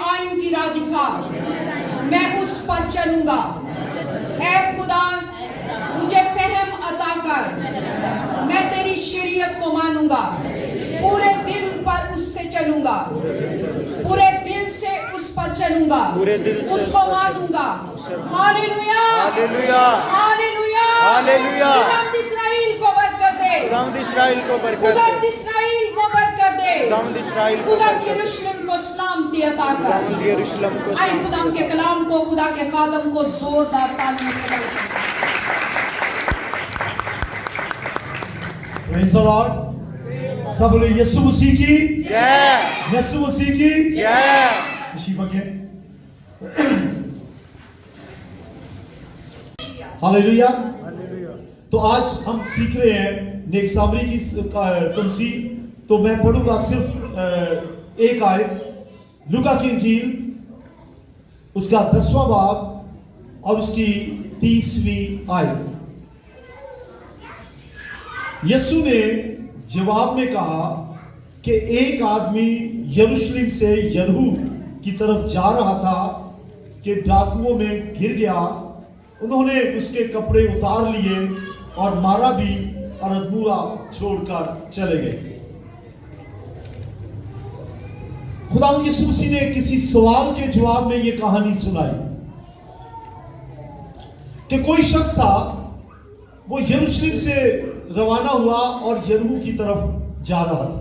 आइन की राह दिखा, मैं उस पर चलूंगा। ऐ खुदा मुझे फहम अता कर, मैं तेरी शरीयत को मानूंगा, पूरे दिल पर उससे चलूंगा, पूरे दिल से उस पर चलूंगा, उसको मानूंगा। Hallelujah, hallelujah, hallelujah, hallelujah. खुदावंद इस्राएल को बरकत दे, खुदावंद इस्राएल को बरकत दे, खुदावंद इस्राएल को बरकत दे, खुदावंद इस्राएल को खुदावंद बरकत दे, यरूशलेम को सलामती अता कर। खुदावंद यरूशलेम को आइए खुदाम के कलाम को, खुदा के खादम को जोरदार तालियों से बधाएं। Praise the Lord. सब बोले यीशु मसीह की जय, यीशु मसीह की जय। खुशी बके। हालेलुया। तो आज हम सीख रहे हैं नेक सामरी की तमसील। तो मैं पढ़ूंगा सिर्फ एक आयत, लूका की इंजील उसका 10वां बाब और उसकी 30वीं आयत। यीशु ने जवाब में कहा कि एक आदमी यरूशलेम से यरीहो की तरफ जा रहा था कि डाकुओं में गिर गया। उन्होंने उसके कपड़े उतार लिए और मारा भी और अधूरा छोड़कर चले गए। खुदा यीशु मसीह ने किसी सवाल के जवाब में यह कहानी सुनाई कि कोई शख्स था, वो यरूशलेम से रवाना हुआ और यरीहो की तरफ जा रहा था,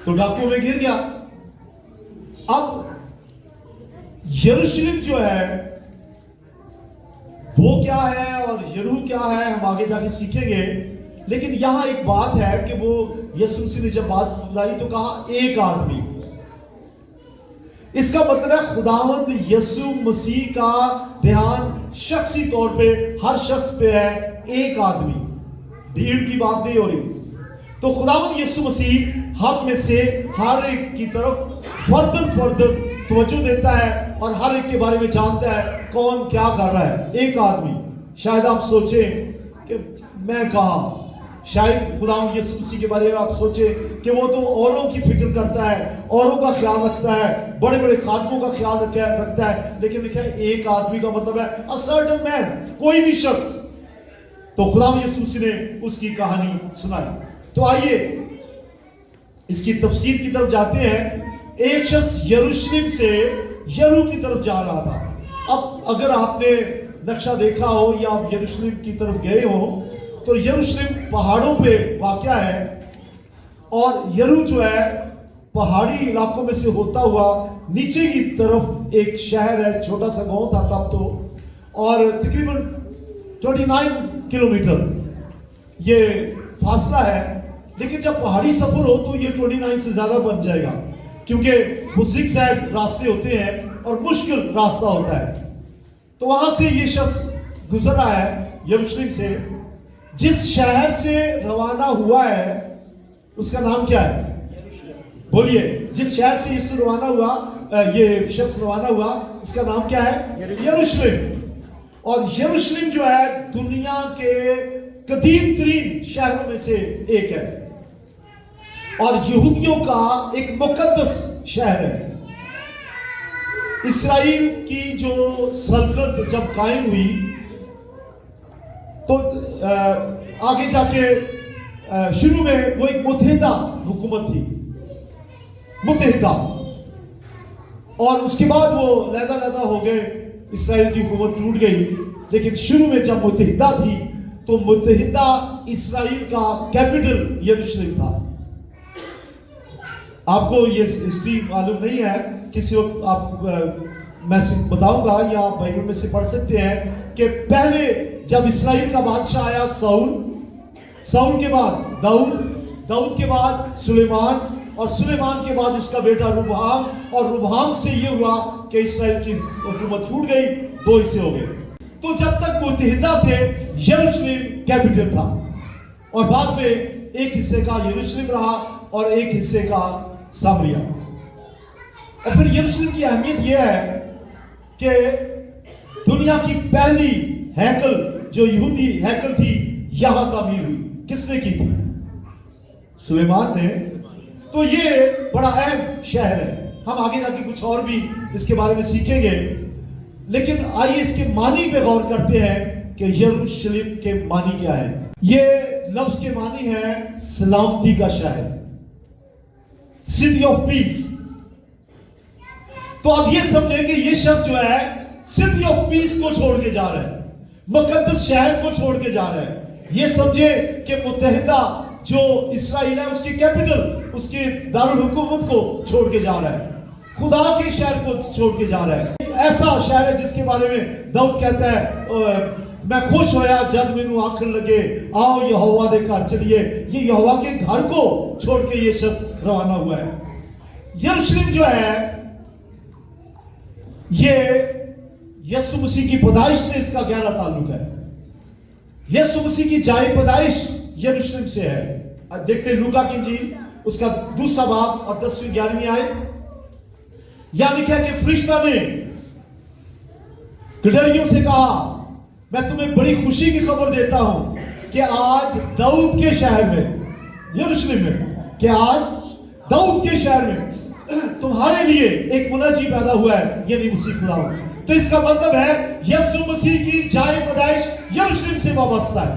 तो डाकुओं में गिर गया। अब यरूशलेम जो है वो क्या है और यरीहो क्या है हम आगे जाके सीखेंगे। लेकिन यहां एक बात है कि वो यीशु मसीह ने जब बात बुलाई तो कहा एक आदमी। इसका मतलब है खुदावंद यीशु मसीह का ध्यान शख्सी तौर पे हर शख्स पे है, एक आदमी, भीड़ की बात नहीं हो रही। तो खुदावंद यीशु मसीह हम में से हर एक की तरफ फर्दन तवज्जो देता है और हर एक के बारे में जानता है कौन क्या कर रहा है। एक आदमी। शायद आप सोचें कि मैं कहा, शायद खुदावंद यीशु मसीह के बारे में आप सोचे कि वो तो औरों की फिक्र करता है, औरों का ख्याल रखता है, बड़े बड़े खादमों का ख्याल रखता है। लेकिन लिखा है एक आदमी का मतलब है अ सर्टेन मैन, कोई भी शख्स। तो खुदावंद यीशु मसीह ने उसकी कहानी सुनाई। तो आइए इसकी तफसीर की तरफ जाते हैं। एक शख्स यरूशलेम से यरीहो की तरफ जा रहा था। अब अगर आपने नक्शा देखा हो या आप यरूशलेम की तरफ गए हो तो यरूशलेम पहाड़ों पे वाक़या है और यरीहो जो है पहाड़ी इलाकों में से होता हुआ नीचे की तरफ एक शहर है, छोटा सा गांव था तब तो, और तकरीबन 29 किलोमीटर ये फासला है। लेकिन जब पहाड़ी सफर हो तो ये 29 से ज्यादा बन जाएगा, क्योंकि वो ज़िगज़ैग रास्ते होते हैं और मुश्किल रास्ता होता है। तो वहां से ये शख्स गुजर रहा है यरूशलेम से। जिस शहर से रवाना हुआ है उसका नाम क्या है? बोलिए, जिस शहर से यीशु रवाना हुआ, ये शख्स रवाना हुआ, इसका नाम क्या है? यरूशलेम। और यरूशलेम जो है दुनिया के कदीम तरीन शहरों में से एक है और यहूदियों का एक मुकद्दस शहर है। इस्राएल की जो सल्तनत जब कायम हुई तो आगे जाके शुरू में वो एक मुत्तहिदा हुकूमत थी, मुत्तहिदा, और उसके बाद वो लहदा हो गए, इस्राएल की हुकूमत टूट गई। लेकिन शुरू में जब मुत्तहिदा थी तो मुत्तहिदा इस्राएल का कैपिटल यरूशलेम था। आपको ये हिस्ट्री मालूम नहीं है, किसी वक्त आप मैं बताऊंगा या आप बाइबल में से पढ़ सकते हैं कि पहले जब इस्राएल का बादशाह आया साउल के बाद दाऊद के बाद सुलेमान, और सुलेमान के बाद उसका बेटा रुबहाम, और रुबहाम से ये हुआ कि इस्राएल की हुकूमत छूट गई, दो हिस्से हो गए। तो जब तक मुत्तहिदा थे यरूशलेम कैपिटल था और बाद में एक हिस्से का यरूशलेम रहा और एक हिस्से का सामरिया। और फिर यरूशलेम की अहमियत यह है कि दुनिया की पहली हैकल जो यहूदी हैकल थी यहां तामीर हुई। किसने की थी? सुलेमान ने। तो ये बड़ा अहम शहर है। हम आगे जाके कुछ और भी इसके बारे में सीखेंगे, लेकिन आइए इसके मानी पे गौर करते हैं कि यरूशलेम के मानी क्या है। ये लफ्ज के मानी है सलामती का शहर, सिटी ऑफ पीस। तो अब ये समझें कि ये शख्स जो है सिटी ऑफ पीस को छोड़ के जा रहा है, मुकद्दस शहर को छोड़ के जा रहा है। ये समझे कि मुत्तहिदा जो इस्राइल है उसकी कैपिटल, उसके दारुल हुकूमत को छोड़ के जा रहा है, खुदा के शहर को छोड़ के जा रहा है। ऐसा शहर है जिसके बारे में दाऊद कहता है मैं खुश होया जब मैनू आखन लगे आओ यहोवा दे घर चलिए। ये यहोवा के घर को छोड़ के ये शख्स रवाना हुआ है। यरूशलेम जो है ये यीशु मसीह की पैदाइश से इसका गहरा ताल्लुक है। यीशु मसीह की जाए पैदाइश यरूशलेम से है। अब देखते हैं लूका की इंजील उसका 2 बाब और 10-11 आयत। यहां लिखा है कि फरिश्ता ने गिदड़ियों से कहा मैं तुम्हें बड़ी खुशी की खबर देता हूं कि आज दाऊद के शहर में, यरूशलेम में, कि आज दाऊद के शहर में तुम्हारे लिए एक मुनाजी पैदा हुआ है, यानी मसीह खुदा। तो इसका मतलब है यीशु मसीह की जाए पैदाइश यरूशलेम से वाबस्ता है।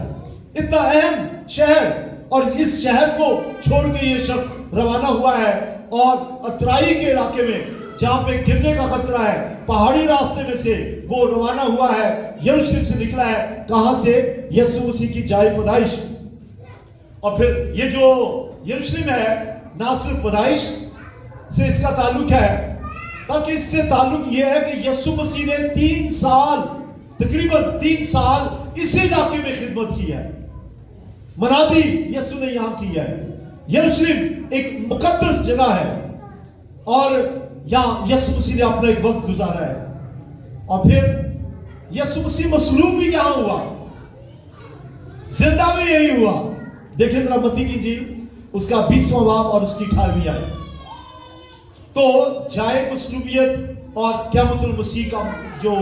इतना अहम शहर, और इस शहर को छोड़ के ये शख्स रवाना हुआ है और अतराई के इलाके में जहां पे गिरने का खतरा है, पहाड़ी रास्ते में से वो रवाना हुआ है, यरूशलेम से निकला है। कहां से? यीशु मसीह की जाए पैदाइश। और फिर ये जो यरूशलेम है ना सिर्फ पैदाइश से इसका ताल्लुक है, बल्कि इससे ताल्लुक यह है कि यीशु मसीह ने 3 साल, तकरीबन 3 साल इसी इलाके में खिदमत की है। मनादी यीशु ने यहां की है। यरूशलेम एक मुकद्दस जगह है और यहां यीशु मसीह ने अपना एक वक्त गुजारा है। और फिर यीशु मसीह मसलूब भी यहां हुआ, जिंदा भी यही हुआ। देखिए जरा मत्ती की इंजील उसका 20वां बाब और उसकी 18वीं आयत। तो जाए मसलूबियत और क़यामतुल मसीह का जो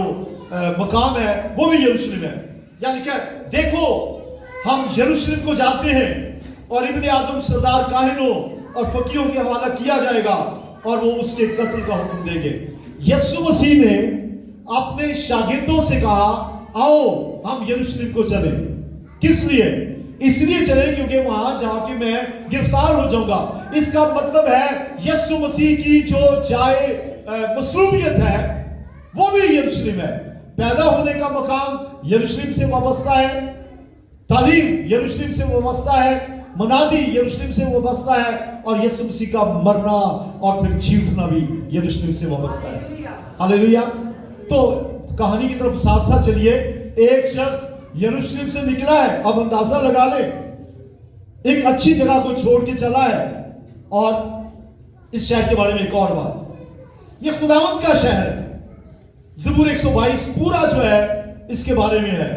मकाम है वो भी यरूशलेम है। यानी क्या, देखो हम यरूशलेम को जाते हैं और इब्ने आदम सरदार काहिनों और फकीरों के हवाला किया जाएगा और वो उसके कत्ल का हुक्म देंगे। यीशु मसीह ने अपने शागिर्दों से कहा आओ हम यरूशलेम को चले। किस लिए? इसलिए चले क्योंकि वहां जाके मैं गिरफ्तार हो जाऊंगा। इसका मतलब है यीशु मसीह की जो जाए मसरूबियत है वो भी यरूशलेम है। पैदा होने का मकाम यरूशलेम से वाबस्ता है, तालीम यरूशलेम से वाबस्ता है, मनादी यरूशलेम से वाबस्ता है, और यीशु मसीह का मरना और फिर जी उठना भी यरूशलेम से वाबस्ता है। हालेलुया। तो कहानी की तरफ साथ साथ चलिए। एक शख्स यरूशलेम से निकला है, अब अंदाजा लगा ले, एक अच्छी जगह को छोड़ के चला है। और इस शहर के बारे में एक और बात, ये खुदावंद का शहर है। ज़बूर 122 पूरा जो है इसके बारे में है,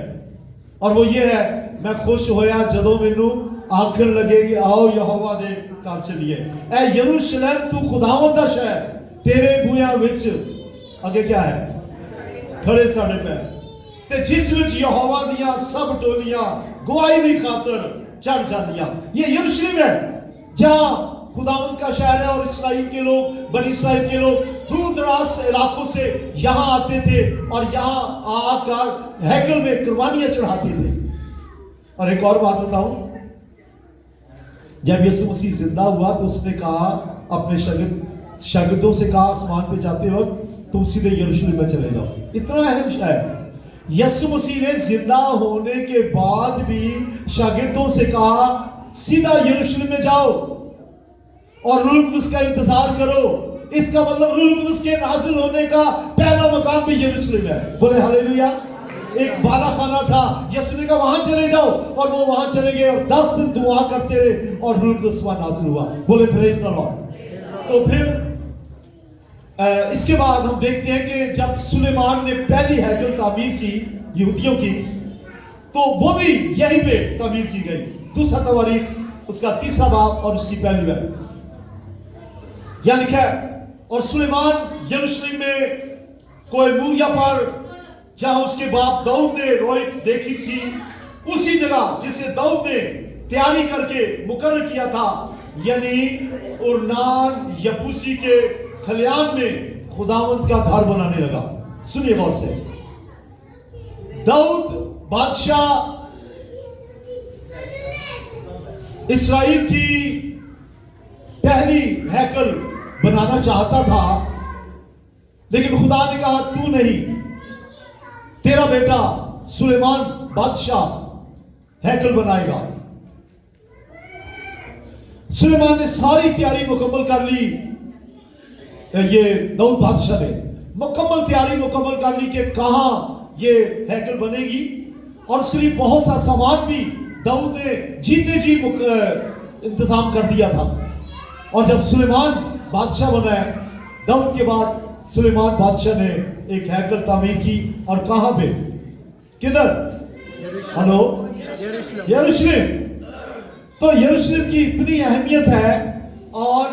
और वो ये है मैं खुश होया जदों मैनू आखन लगे कि आओ यहोवा दे घर चलिए। ऐ यरूशलेम तू खुदावंद दा शहर, तेरे बूया विच आगे क्या है? खड़े साढ़े पैर, ते जिस विच यहोवा दियां सब टोलियां गवाही दी खातर चढ़ जांदियां। ये यरूशलेम है जहां खुदावंद का शहर है, और इस्राइल के लोग, बनी इस्राइल के लोग दूर दराज इलाकों से यहां आते थे और यहां आकर हैकल में कुर्बानियां चढ़ाते थे। और एक और बात बताऊं, जब यीशु मसीह जिंदा हुआ तो उसने कहा अपने शागिर्दों से कहा आसमान पे जाते वक्त तुम सीधे यरूशलेम में चले जाओ। इतना अहम शहर। यीशु मसीह ने जिंदा होने के बाद भी शागिर्दों से कहा सीधा यरूशलेम में जाओ और रूह कुदस का इंतजार करो। इसका मतलब रूह कुदस के नाज़िल होने का पहला मकाम भी यरूशलेम है। बोले हालेलुया। एक बाला खाना था, यीशु ने कहा वहां चले जाओ, और वो वहां चले गए और 10 दिन दुआ करते रहे और रूह कुदस नाज़िल हुआ। बोले प्रेज द लॉर्ड। तो फिर इसके बाद हम देखते हैं कि जब सुलेमान ने पहली हैकल तामीर की यहूदियों की, तो वो भी यहीं पे तामीर की गई। दूसरा तवारीख उसका 3 बाब और उसकी 1 आयत। यहां लिखा है और सुलेमान यरूशलेम में कोयमूरिया पर, जहां उसके बाप दाऊद ने रोयत देखी थी, उसी जगह जिसे दाऊद ने तैयारी करके मुकर्रर किया था, यानी उर्नान यबूसी के खलियान में खुदावंद का घर बनाने लगा। सुनिए गौर से, दाऊद बादशाह इस्राएल की पहली हैकल बनाना चाहता था, लेकिन खुदा ने कहा तू नहीं, तेरा बेटा सुलेमान बादशाह हैकल बनाएगा। सुलेमान ने सारी तैयारी मुकम्मल कर ली। ये दाऊद बादशाह ने मुकम्मल तैयारी मुकम्मल कर ली कि कहां ये हैकल बनेगी, और उसके लिए बहुत सा सामान भी दाऊद ने जीते जी इंतजाम कर दिया था। और जब सुलेमान बादशाह बना है, दाऊद के बाद सुलेमान बादशाह ने एक हैकल तामीर की। और कहां पे? किधर? हेलो, यरूशलेम। तो यरूशलेम की इतनी अहमियत है, और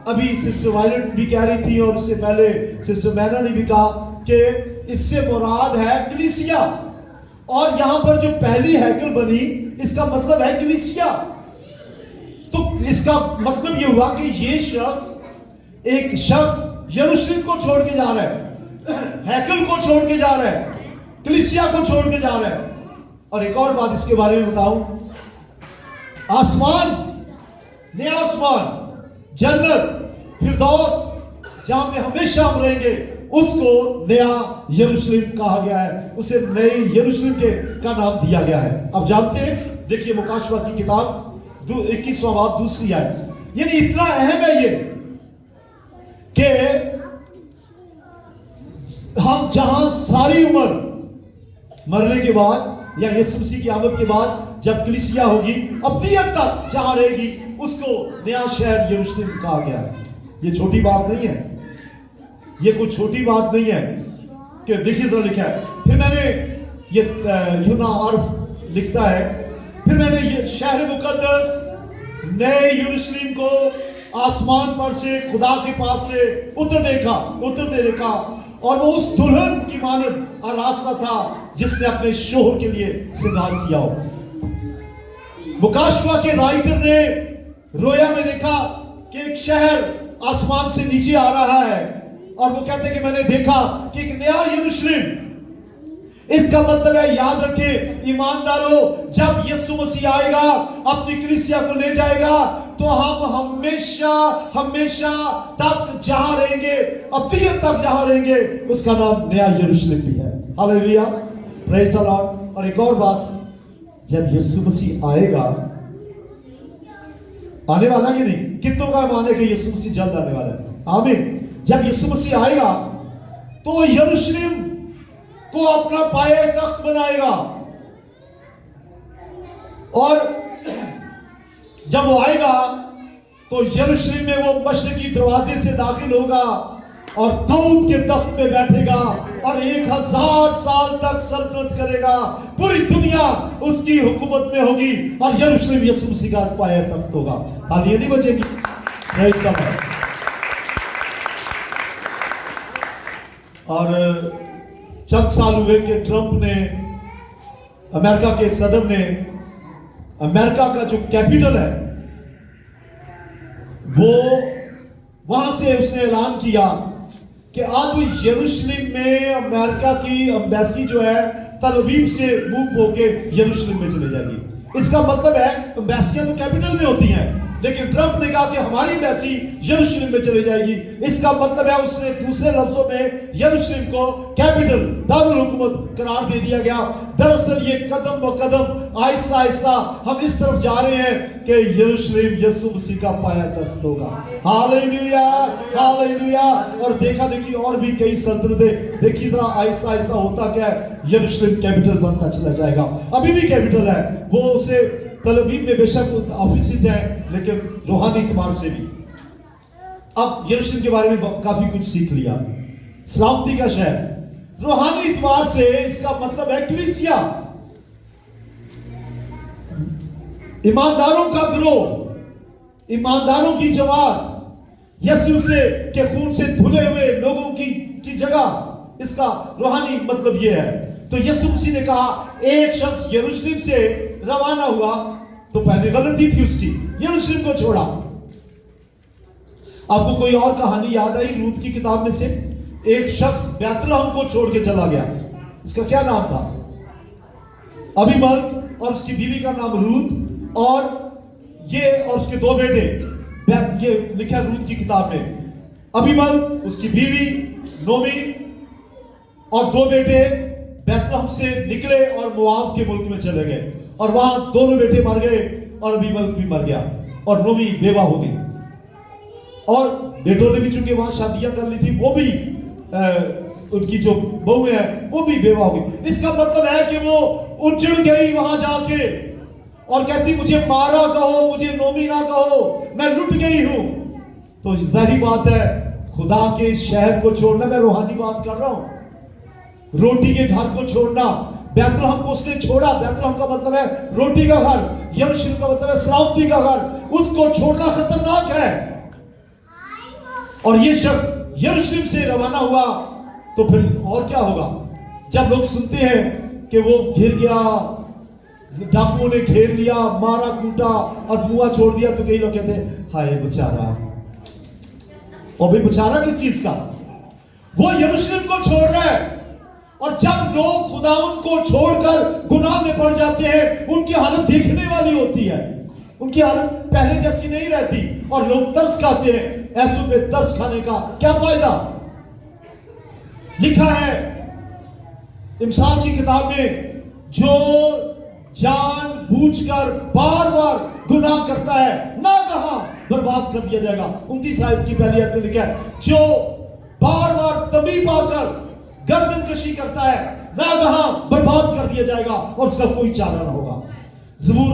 अभी सिस्टर वायलेट भी कह रही थी और उससे पहले सिस्टर मैना ने भी कहा कि इससे मुराद है कलीसिया। और यहां पर जो पहली हैकल बनी, इसका मतलब है कलीसिया। तो इसका मतलब यह हुआ कि ये शख्स, एक शख्स यरूशलेम को छोड़ के जा रहा है, हैकल को छोड़ के जा रहा है, कलीसिया को छोड़ के जा रहा है। और एक और बात इसके बारे में बताऊं, आसमान, नया आसमान, जन्नत, फिरदौस, जहां पे हमेशा हम रहेंगे, उसको नया यरूशलेम कहा गया है। उसे नए यरूशलेम का नाम दिया गया है। अब जानते हैं, देखिए मुकाशवा की किताब 21वां बाब दूसरी आयत। यानी इतना अहम है ये कि हम जहां सारी उम्र मरने के बाद या यीशु मसीह की आमद के बाद जब कलीसिया होगी, अब्दियत तक जहां रहेगी, उसको नया शहर यरूशलेम कहा गया है। ये छोटी बात नहीं है, ये कोई छोटी बात नहीं है कि देखिए जरा लिखा है। फिर मैंने ये यूना आर्फ लिखता है, फिर मैंने ये शहर मुकद्दस नए यरूशलेम को आसमान पर से खुदा के पास से उतरते देखा, और वो उस दुल्हन की मानद आरास्ता था जिसने अपने शोहर के लिए श्रृंगार किया हो। मुकाशवा के राइटर ने रोया में देखा कि एक शहर आसमान से नीचे आ रहा है, और वो कहते हैं कि मैंने देखा कि एक नया यरूशलेम। इसका मतलब है, याद रखें ईमानदारों, जब यीशु मसीह आएगा, अपनी कलीसिया को ले जाएगा, तो हम हमेशा हमेशा तक जहां रहेंगे, अब्दियत तक जहां रहेंगे, उसका नाम नया यरूशलेम भी है। Hallelujah, praise the Lord. और एक और बात, जब यीशु मसीह आएगा, आने वाला कि नहीं? कितनों का माने कि यीशु मसीह जल्द आने वाला है? आमीन। जब यीशु मसीह आएगा तो यरूशलेम को अपना पाए तख्त बनाएगा, और जब वो आएगा तो यरूशलेम में वो मशरकी दरवाजे से दाखिल होगा और दाऊद के तख्त पे बैठेगा और 1000 साल तक सल्तनत करेगा। पूरी दुनिया उसकी हुकूमत में होगी और यरूशलेम यीशु मसीह का पाया तख्त होगा। हाल ये नहीं बचेगी। और चंद साल हुए कि ट्रंप ने, अमेरिका के सदर ने, अमेरिका का जो कैपिटल है वो वहां से उसने ऐलान किया कि अब यरूशलेम में अमेरिका की एम्बेसी जो है तल अवीव से मूव होके यरूशलेम में चले जाएगी। इसका मतलब है एम्बेसियां तो कैपिटल में होती हैं, लेकिन ट्रंप ने कहा कि हमारी एम्बेसी यरूशलेम में चली जाएगी। इसका मतलब है उसने दूसरे लफ्जों में यरूशलेम को कैपिटल, दारुल हुकूमत करार दे दिया गया। दरअसल ये कदम ब कदम आहिस्ता आहिस्ता हम इस तरफ जा रहे हैं कि यरूशलेम यीशु मसीह का पाया तख्त होगा। Hallelujah, hallelujah. और देखा देखी और भी कई सल्तनतें, देखिए जरा आहिस्ता आहिस्ता होता क्या है, यरूशलेम कैपिटल बनता चला जाएगा। अभी भी कैपिटल है, वो उसे तल अवीव में बेशक ऑफिस है, लेकिन रूहानी एतबार से भी। अब यरूशलेम के बारे में काफी कुछ सीख लिया। सलामती का शहर, रूहानी एतबार से इसका मतलब है कलीसिया, ईमानदारों का गिरोह, ईमानदारों की जमात, यीशु से के खून से धुले हुए लोगों की जगह। इसका रूहानी मतलब यह है। तो यीशु मसीह ने कहा, एक शख्स यरूशलेम से रवाना हुआ तो पहले गलती थी उसकी, यरूशलेम को छोड़ा, आपको कोई और कहानी याद आई रूत की किताब में से? एक शख्स बैतलहम को छोड़ के चला गया, उसका क्या नाम था? अबीमेलेक, और उसकी बीवी का नाम रूत, और ये और उसके दो बेटे, ये लिखा है रूत की किताब में। अबीमेलेक, उसकी बीवी नोमी और दो बेटे बैतलहम से निकले और मोआब के मुल्क में चले गए, और वहां दोनों बेटे मर गए और अबीमेलेक भी मर गया और नोमी बेवा हो गई। और बेटों ने भी चूंकि वहां शादियां कर ली थी, वो भी उनकी जो बहू है वो भी बेवा हो गई। इसका मतलब है कि वो उजड़ गई वहां जाके और कहती मुझे मारा कहो, मुझे नोमी ना कहो, मैं लुट गई हूं। तो जाहिर बात है खुदा के शहर को छोड़ना, मैं रूहानी बात कर रहा हूं, रोटी के घर को छोड़ना। बैतलहम को उसने छोड़ा, बैतलहम का मतलब है रोटी का घर, यरूशलेम का मतलब है सलामती का घर, उसको छोड़ना खतरनाक है। और ये शख्स यरूशलेम से रवाना हुआ तो फिर और क्या होगा? जब लोग सुनते हैं कि वो घिर गया, डाकुओं ने घेर लिया, मारा कूटा, अधमुआ छोड़ दिया, तो कई लोग कहते हैं हाय बेचारा। और भाई बेचारा किस चीज का? वो यरूशलेम को छोड़ रहा है। और जब लोग खुदावंद को छोड़कर गुनाह में पड़ जाते हैं, उनकी हालत देखने वाली होती है, उनकी हालत पहले जैसी नहीं रहती, और लोग तरस खाते हैं। ऐसों पे तरस खाने का क्या फायदा? लिखा है इमसाल की किताब में, जो जानबूझकर बार बार गुनाह करता है ना कहा बर्बाद कर दिया जाएगा। 29 आयत की पहली आयत में लिखा है, जो बार बार तभी पाकर गर्दन कशी करता है ना कहा बर्बाद कर दिया जाएगा और उसका कोई चारा ना होगा। ज़बूर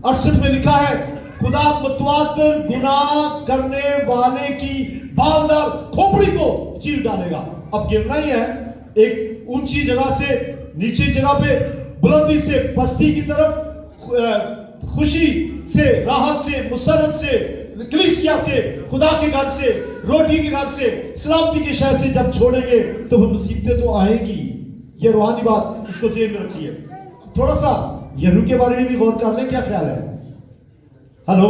68 में लिखा है, खुदा मतवाकर गुनाह करने वाले की बालदार खोपड़ी को चीर डालेगा। अब गिरना ही है, एक ऊंची जगह से नीची जगह पे, बुलंदी से पस्ती की तरफ, खुशी से, राहत से, मुसरत से, कलीसिया से, खुदा के घर से, रोटी के घर से, सलामती के शहर से जब छोड़ेंगे तो वो मुसीबतें तो आएंगी। ये रूहानी बात, इसको जेब में रखिए। थोड़ा सा यहू के बारे में भी गौर कर लें, क्या ख्याल है? हेलो,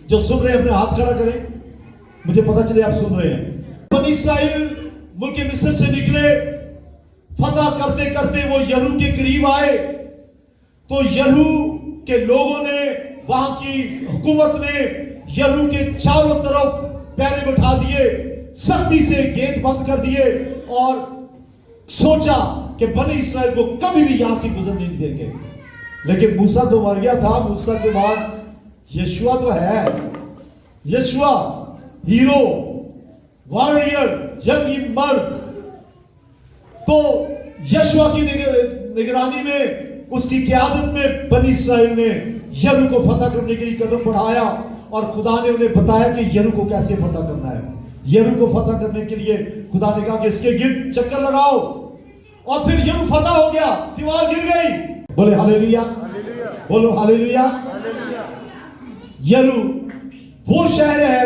जो सुन रहे हैं अपने हाथ खड़ा करें, मुझे पता चले आप सुन रहे हैं। बनी इस्राएल मुल्क मिस्र से निकले, फतह करते करते वो यहू के करीब आए, तो यहू के लोगों ने, वहां की हुकूमत ने यहू के चारों तरफ पैरे बिठा दिए, सख्ती से गेट बंद कर दिए और सोचा कि बनी इस्राएल को कभी भी यहां से गुजरने नहीं देंगे। लेकिन मूसा तो मर गया था, मूसा के बाद यशुआ तो है। यशुआ हीरो, वॉरियर, जंगी मर्द। तो यशुआ की निगरानी में, उसकी क़यादत में बनी इस्राएल ने यरू को फतह करने के लिए कदम बढ़ाया, और खुदा ने उन्हें बताया कि यरू को कैसे फतह करना है। यरू को फतह करने के लिए खुदा ने कहा कि इसके गिर्द चक्कर लगाओ, और फिर यरू फतह हो गया, दीवार गिर गई। बोले हालेलुया, बोलो हालेलुया। यरू वो शहर है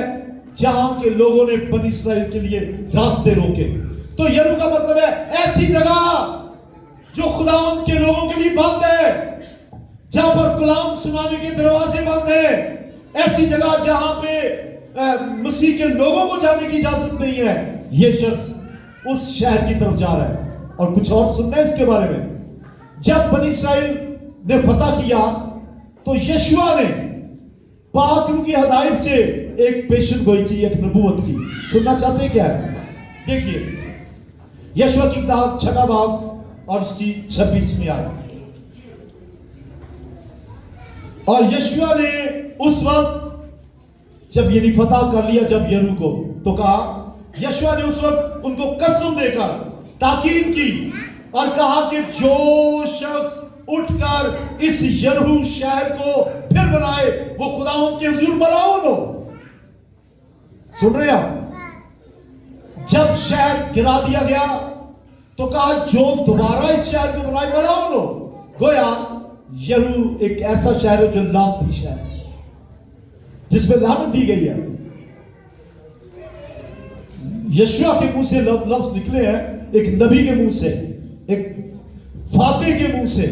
जहां के लोगों ने बनी इस्राएल के लिए रास्ते रोके। तो यरू का मतलब है ऐसी जगह जो खुदावंद के लोगों के लिए बंद है, जहां पर गुलाम सुनाने के दरवाजे बंद है, ऐसी जगह जहां पे मसीह के लोगों को जाने की इजाजत नहीं है। यह शख्स उस शहर की तरफ जा रहा है। और कुछ और सुनना है इसके बारे में। जब बनी इस्राएल ने फतह किया तो यशुआ ने पाक रूह की हदायत से एक पेशन गोई की, एक नबूवत की। सुनना चाहते हैं क्या है? देखिए यशुआ की किताब 6 बाब और उसकी 26वीं आयत। और यशुआ ने उस वक्त जब ये फतह कर लिया, जब यरू को, तो कहा, यशुआ ने उस वक्त उनको कसम देकर ताकीद की और कहा कि जो शख्स उठकर इस यरू शहर को फिर बनाए वो खुदावंद के हुजूर मलाऊन हो। सुन रहे आप? जब शहर गिरा दिया गया तो कहा जो दोबारा इस शहर को बनाए मलाऊन हो। गोया यरू एक ऐसा शहर है जो लानती शहर है, जिसमें लानत दी गई है। यशुआ के मुंह से लफ्ज निकले हैं, एक नबी के मुंह से, एक फाते के मुंह से,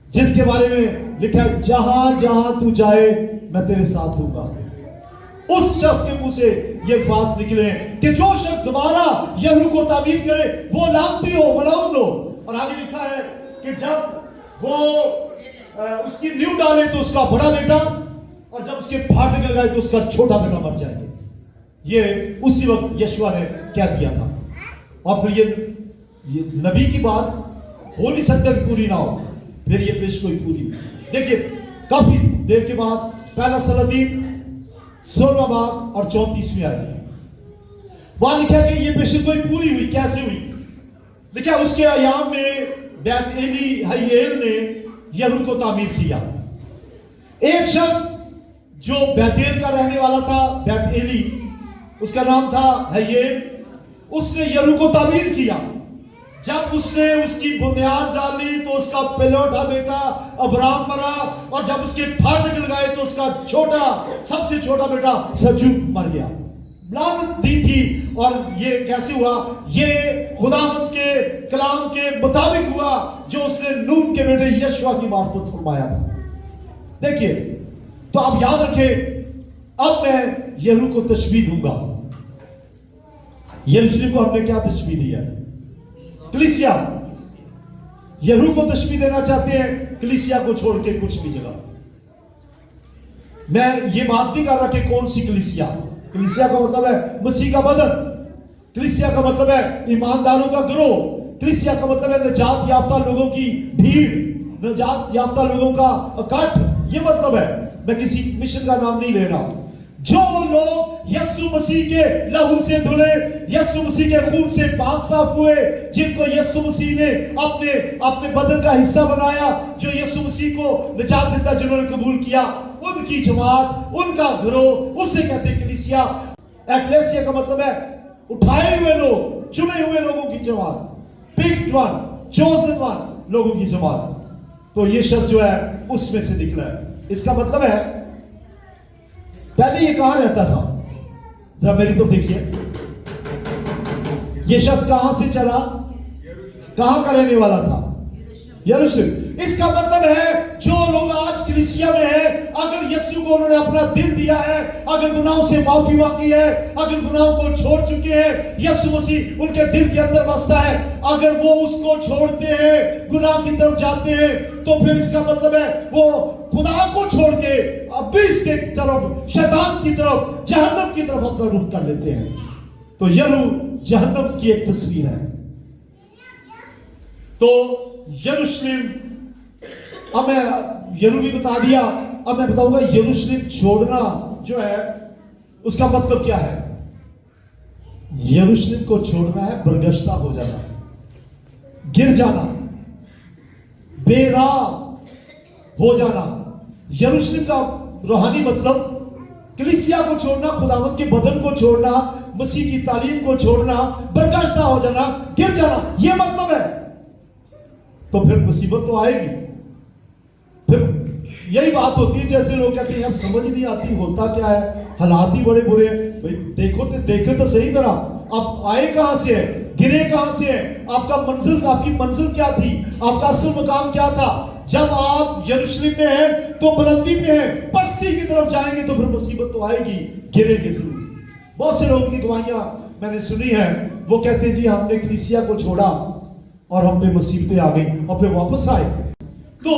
जिसके बारे में लिखा है जहां जहां तू जाए मैं तेरे साथ दूंगा। उस शख्स के मुंह से ये अल्फाज निकले कि जो शख्स दोबारा यहू को तामीर करे वो लानती हो, मलऊन हो। और आगे लिखा है कि जब वो उसकी नींव डाले तो उसका बड़ा बेटा, और जब उसके फाटक लगाए तो उसका छोटा बेटा मर जाएगा। ये उसी वक्त यशुआ ने कह दिया था। और फिर ये नबी की बात हो नहीं सकता कि पूरी ना हो, फिर ये पेशगोई पूरी हुई। देखिए काफी देर के बाद पहला सलातीन 16वां बाब और 34वीं आयत, वहां लिखा कि ये पेशगोई पूरी हुई। कैसे हुई? देखिए उसके अयाम में बैत एली हय्येल ने यहू को तामीर किया। एक शख्स जो बैतेल का रहने वाला था, बैत एली, उसका नाम था हय्येल, उसने यहू को तामीर किया। जब उसने उसकी बुनियाद डाली तो उसका पहलौठा बेटा अब्राम मरा, और जब उसके फाटक लगाए तो उसका सबसे छोटा बेटा सजूब मर गया। लानत दी थी। और ये कैसे हुआ? ये खुदावंद के कलाम के मुताबिक हुआ जो उसने नून के बेटे यशुआ की मार्फत फरमाया था। देखिए, तो आप याद रखें, अब मैं यहू को तशबीह दूंगा। यरूशलेम को हमने क्या तशबीह दिया? कलीसिया। यहू को तशबीह देना चाहते हैं कलीसिया को छोड़ के कुछ भी जगह। मैं ये बात नहीं कर रहा कि कौन सी कलीसिया। कलीसिया का मतलब है मसीह का बदन। कलीसिया का मतलब है ईमानदारों का गिरोह। कलीसिया का मतलब है निजात याफ्ता लोगों की भीड़, निजात याफ्ता लोगों का इकट्ठ। ये मतलब है। मैं किसी मिशन का नाम नहीं ले रहा। जो लोग यीशु मसीह के लहू से धुले, यीशु मसीह के खून से पाक साफ हुए, जिनको यीशु मसीह ने अपने बदन का हिस्सा बनाया, जो यीशु मसीह को निजात देता जिन्होंने कबूल किया, उनकी जमात, उनका गिरोह, उससे कहते हैं कलीसिया। एक्लेसिया का मतलब है उठाए हुए लोग, चुने हुए लोगों की जमात, पिक्ड वन, चोजन वन लोगों की जमात। तो ये शख्स जो है उसमें से निकला है। इसका मतलब है पहले ये कहां रहता था? जरा मेरी तो देखिए, ये शख्स कहां से चला, कहां का रहने वाला था? यरूशलेम। इसका मतलब है जो लोग आज कलीसिया में हैं, अगर यीशु को उन्होंने अपना दिल दिया है, अगर गुनाहों से माफी मांगी है, अगर गुनाहों को छोड़ चुके हैं, यीशु मसीह उनके दिल के अंदर बसता है, अगर वो उसको छोड़ते हैं, गुनाह की तरफ जाते हैं, तो फिर इसका मतलब है वो खुदा को छोड़ के अब्बीस की तरफ, शैतान की तरफ, जहन्नम की तरफ अपना रुख कर लेते हैं। तो यरू जहन्नम की एक तस्वीर है। तो यरूशलेम, अब मैं यरू भी बता दिया, अब मैं बताऊंगा यरूशलेम छोड़ना जो है उसका मतलब क्या है। यरूशलेम को छोड़ना है बरगश्ता हो जाना, गिर जाना, बेराह हो जाना। यरूशलेम का रूहानी मतलब कलीसिया को छोड़ना, खुदावंद के बदन को छोड़ना, मसीह की तालीम को छोड़ना, बरगश्ता हो जाना, गिर जाना, यह मतलब है। तो फिर मुसीबत तो आएगी। फिर यही बात होती है, जैसे लोग कहते हैं यार समझ नहीं आती होता क्या है, हालात ही बड़े बुरे हैं। भाई देखो तो सही जरा, आप आए कहां से है, गिरे कहां से है, आपकी मंजिल क्या थी, आपका असल मुकाम क्या था। जब आप यरूशलेम में हैं तो बुलंदी में हैं, पस्ती की तरफ जाएंगे तो फिर मुसीबत तो आएगी, गिरेंगे जरूर। बहुत से लोगों की गवाहियां मैंने सुनी है, वो कहते हैं जी हमने कलीसिया को छोड़ा और हम पे मुसीबतें आ गई और फिर वापस आए। तो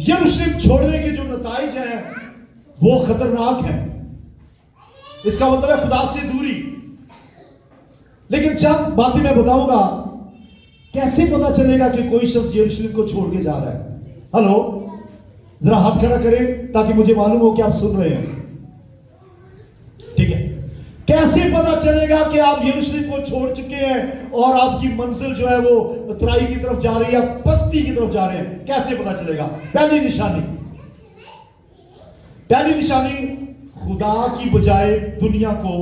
यरूशलेम छोड़ने के जो नताइज हैं वो खतरनाक हैं। इसका मतलब है खुदा से दूरी। लेकिन चंद बातें मैं बताऊंगा, कैसे पता चलेगा कि कोई शख्स यरूशलेम को छोड़ के जा रहा है। हेलो, जरा हाथ खड़ा करें ताकि मुझे मालूम हो कि आप सुन रहे हैं। ठीक है, कैसे पता चलेगा कि आप यरूशलेम को छोड़ चुके हैं और आपकी मंजिल जो है वो उतराई की तरफ जा रही है, पस्ती की तरफ जा रहे हैं? कैसे पता चलेगा? पहली निशानी खुदा की बजाय दुनिया को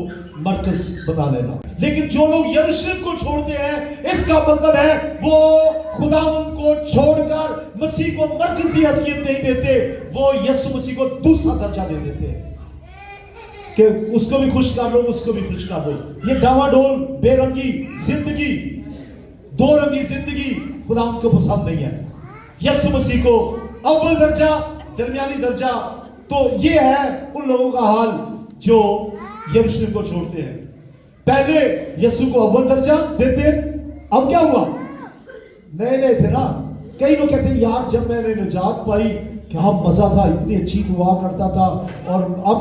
मरकज बना लेना। लेकिन जो लोग यरूशलेम को छोड़ते हैं, इसका मतलब है वो खुदावंद को छोड़कर मसीह को मरकजी हैसियत नहीं देते, वो यीशु मसीह को दूसरा दर्जा दे देते हैं कि उसको भी खुश कर लो, उसको भी खुश कर दो। ये डावाडोल बेरंगी जिंदगी, दो रंगी जिंदगी खुदावंद को पसंद नहीं है। यीशु मसीह को अव्वल दर्जा, दरमियानी दर्जा। तो ये है उन लोगों का हाल जो यरूशलेम को छोड़ते हैं। पहले यीशु को अव्वल दर्जा देते, अब क्या हुआ? नए नए थे ना। कई लोग कहते हैं यार जब मैंने निजात पाई क्या मजा था, इतनी अच्छी दुआ करता था, और अब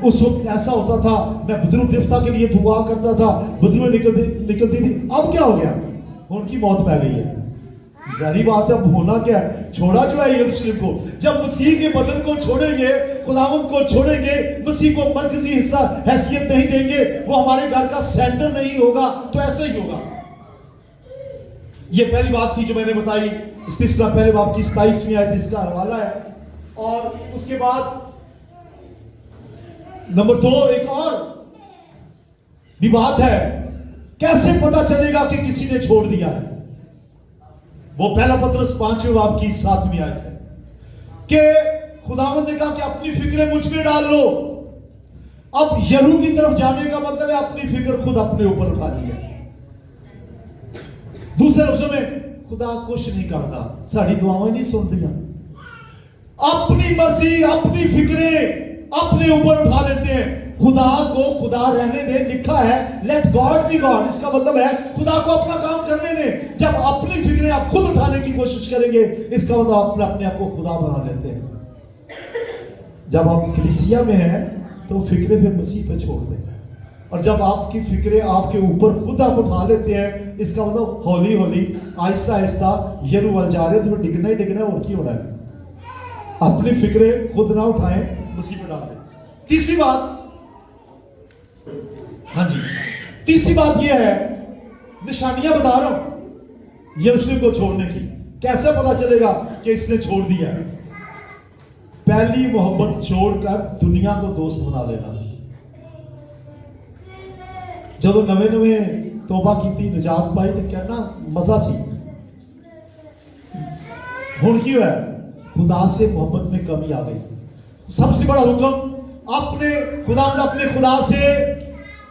उस वक्त ऐसा होता था मैं बदरू गिरफ्तार के लिए दुआ करता था, बदरू निकलती थी, अब क्या हो गया? उनकी मौत पै गई है। जाहिर बात है, अब होना क्या है? छोड़ा जो है यरूशलेम को। जब मसीह के बदन को छोड़ेंगे, खुदावंद को छोड़ेंगे, मसीह को मरकजी हिस्सा हैसियत नहीं देंगे, वो हमारे घर का सेंटर नहीं होगा, तो ऐसा ही होगा। ये पहली बात थी जो मैंने बताई। तीसरा पहले बाप की 27वीं आयत इसका हवाला है। और उसके बाद नंबर 2 एक और भी बात है, कैसे पता चलेगा कि किसी ने छोड़ दिया है? वो पहला पत्रस 5वें बाप की 7वीं आयत है कि खुदावंद ने कहा कि अपनी फिक्रें मुझ में डाल लो। अब यरू की तरफ जाने का मतलब है अपनी फिक्र खुद अपने ऊपर उठा लिया। दूसरे लफ्जों में खुदा कुछ नहीं करता, साड़ी दुआएं नहीं सुनदियां, अपनी मर्जी अपनी फिक्रें अपने ऊपर उठा लेते हैं। खुदा को खुदा रहने दे, लिखा है लेट गॉड बी गॉड। इसका मतलब है खुदा को अपना काम करने दे। जब अपनी फिक्रें आप खुद उठाने की कोशिश करेंगे, इसका मतलब आप अपने आप को खुदा बना लेते हैं। जब आप कलीसिया में हैं तो फिक्रें फिर मसीह पे छोड़ दें, और जब आपकी फिक्रें आपके ऊपर खुद आप उठा लेते हैं, इसका मतलब हौली हौली आहिस्ता आहिस्ता यरूशलेम जा रहे हो तो डिगना ही डिगना और की होना है। अपनी फिक्रें खुद ना उठाएं, मसीह पे डाल दें। तीसरी बात, हाँ जी, तीसरी बात यह है, निशानियां बता रहा हूं यरूशलेम को छोड़ने की। कैसे पता चलेगा कि इसने छोड़ दिया है? पहली मोहब्बत छोड़कर दुनिया को दोस्त बना लेना। जब नवे नवे तौबा की थी, निजात पाई, तो कहना मजा सी। हुण क्यों है? खुदा से मोहब्बत में कमी आ गई। सबसे बड़ा हुक्म, अपने खुदा से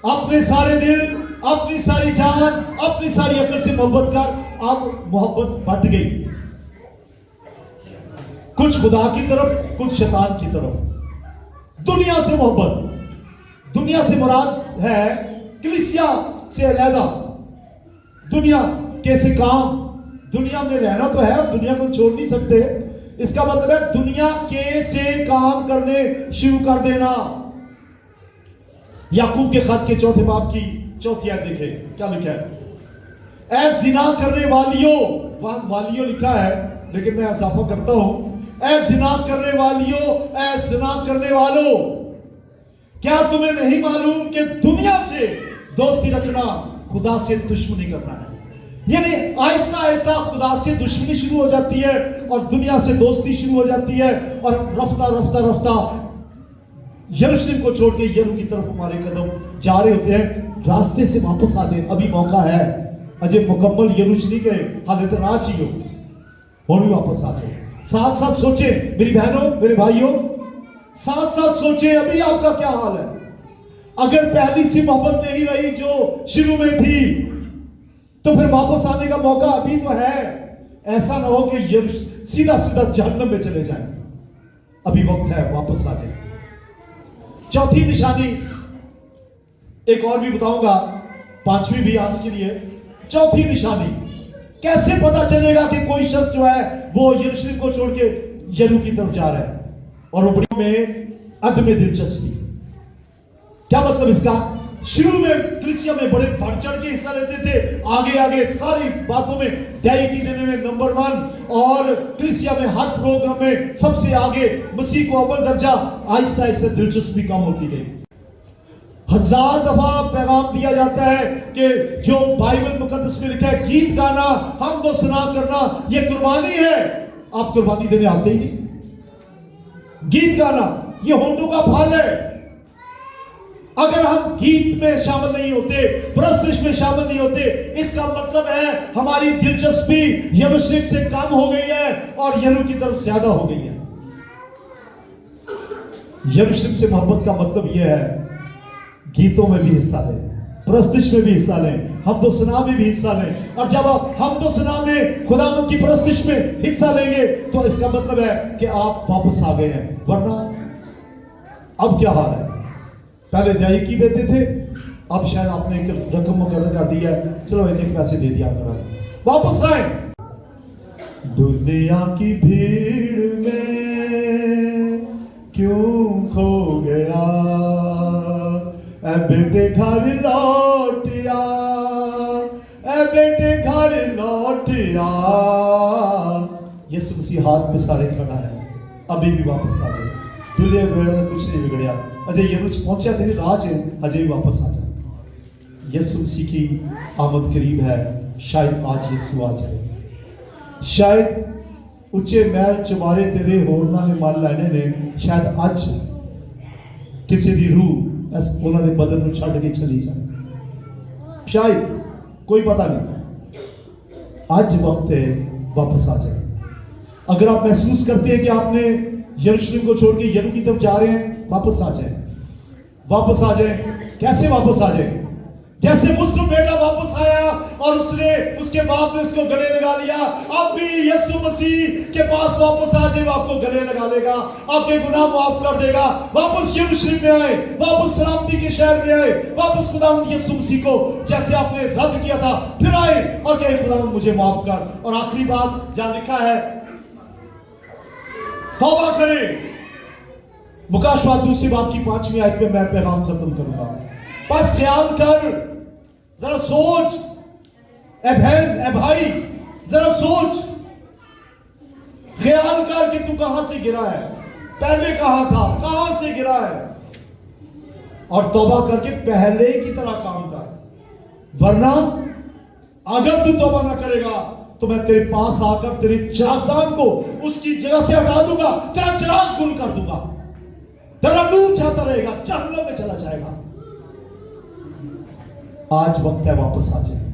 अपने सारे दिल, अपनी सारी जान, अपनी सारी अकल से मोहब्बत कर। अब मोहब्बत बट गई, कुछ खुदा की तरफ, कुछ शैतान की तरफ। दुनिया से मोहब्बत, दुनिया से मुराद है कलीसिया से अलहदा, दुनिया कैसे काम, दुनिया में रहना तो है, दुनिया को छोड़ नहीं सकते। इसका मतलब है दुनिया के से काम करने शुरू कर देना। याकूब के खत के 4 बाब की 4 आयत देखें, क्या लिखा है? ऐ जिना करने वालियों, वालियों लिखा है लेकिन मैं इजाफा करता हूं, ऐ जिना करने वालियों, ऐ जिना करने वालों, क्या तुम्हें नहीं मालूम कि दुनिया से दोस्ती रखना खुदा से दुश्मनी करना है? यानी आहिस्ता आहिस्ता खुदा से दुश्मनी शुरू हो जाती है और दुनिया से दोस्ती शुरू हो जाती है, और रफ्ता रफ्ता रफ्ता यरूशलेम को छोड़ के यरू की तरफ हमारे कदम जा रहे होते हैं। रास्ते से वापस आ जाए, अभी मौका है। अजय मुकम्मल यरूशलेम नहीं गए, हाले तो राह ही हो, भी वापस आ जाए। साथ साथ सोचे मेरी बहनों, मेरे भाइयों, साथ साथ सोचे अभी आपका क्या हाल है। अगर पहली सी मोहब्बत नहीं रही जो शुरू में थी, तो फिर वापस आने का मौका अभी तो है। ऐसा ना हो कि सीधा सीधा जहन्नम में चले जाए। अभी वक्त है, वापस आ जाए। चौथी निशानी एक और भी बताऊंगा, 5वीं भी आज के लिए। चौथी निशानी, कैसे पता चलेगा कि कोई शख्स जो है वो यरूशलेम को छोड़ के यरू की तरफ जा रहा है? और उपरी में अदम दिलचस्पी। क्या मतलब इसका? शुरू में कलीसिया में बड़े बढ़ चढ़ के हिस्सा लेते थे, आगे आगे सारी बातों में, दैनिकी देने में नंबर 1, और कलीसिया में हर प्रोग्राम में सबसे आगे, मसीह को अव्वल दर्जा। आहिस्ता आहिस्ता दिलचस्पी कम होती गई। 1000 दफा पैगाम दिया जाता है कि जो बाइबल मुकद्दस में लिखा है, गीत गाना, हमदो सना करना, यह कुर्बानी है। आप कुर्बानी देने आते ही नहीं। गीत गाना यह होंठों का फल है। अगर हम गीत में शामिल नहीं होते, प्रस्तुति में शामिल नहीं होते, इसका मतलब है हमारी दिलचस्पी यरूशलेम से कम हो गई है और यरू की तरफ ज्यादा हो गई है। यरूशलेम से मोहब्बत का मतलब यह है गीतों में भी हिस्सा लें, प्रस्तुति में भी हिस्सा लें, हमदो सना में भी हिस्सा लें। और जब आप हमदो सना में खुदावंद की प्रस्तुति में हिस्सा लेंगे तो इसका मतलब है कि आप वापस आ गए हैं। वरना अब क्या हाल है? पहले न्यायिकी देते थे, अब शायद आपने एक रकम मुकर्रर कर दी है, चलो एक पैसे दे दिया करो, वापस आए। दुनिया की भीड़ में क्यों खो गया, ऐ बेटे घर लौट आ, ऐ बेटे घर लौट आ। यीशु मसीह हाथ पे सारे खड़ा है, अभी भी वापस आ गए। दुनिया में कुछ नहीं बिगड़िया, अजय यरूशलेम पहुंचा, तेरी राज है, अजय भी वापस आ जा। यीशु मसीह की आमद करीब है, शायद आज यीशु आ जाए। शायद ਉੱਚੇ ਮਹਿਲ ਚਵਾਰੇ ਤੇਰੇ ਹੋਰਨਾਂ ਨੇ ਮਨ ਲੈਣੇ ਨੇ, ਸ਼ਾਇਦ ਅੱਜ ਕਿਸੇ ਦੀ ਰੂਹ ਇਸ ਉਹਨਾਂ ਦੇ ਬਦਨ ਨੂੰ ਛੱਡ ਕੇ ਚਲੀ ਜਾਏ। शायद कोई पता नहीं, आज वक्त है वापस आ जाए। अगर आप महसूस करते हैं कि आपने यरूशलेम को छोड़ के यरू की तरफ जा रहे हैं, वापस आ जाए, वापस आ जाए। कैसे वापस आ जाए? जैसे मुस्लिम बेटा वापस आया और उसने उसके बाप ने उसको गले लगा लिया, अब भी यीशु मसीह के पास वापस आ जाए, वो आपको गले लगा लेगा, आपके गुनाह माफ कर देगा। वापस यरूशलेम में आए, वापस सलामती के शहर में आए, वापस खुदावंद यीशु मसीह को जैसे आपने रद्द किया था फिर आए और कहे खुदावंद मुझे माफ कर। और आखिरी बात जहां लिखा है तौबा करें, मुकाशवाद दूसरी बात की 5वीं आयत में मैं पैगाम खत्म करूंगा। बस ख्याल कर, जरा सोच, ए बहन ए भाई जरा सोच, ख्याल कर कि तू कहां से गिरा है, पहले कहां था, कहां से गिरा है, और तौबा करके पहले की तरह काम कर। वरना अगर तू तौबा ना करेगा तो मैं तेरे पास आकर तेरे चिरागदान को उसकी जगह से हटा दूंगा, तेरा चिराग गुल कर दूंगा, तेरा नूर जाता रहेगा, जहन्नम में चला जाएगा। आज वक्त है वापस आ जाए।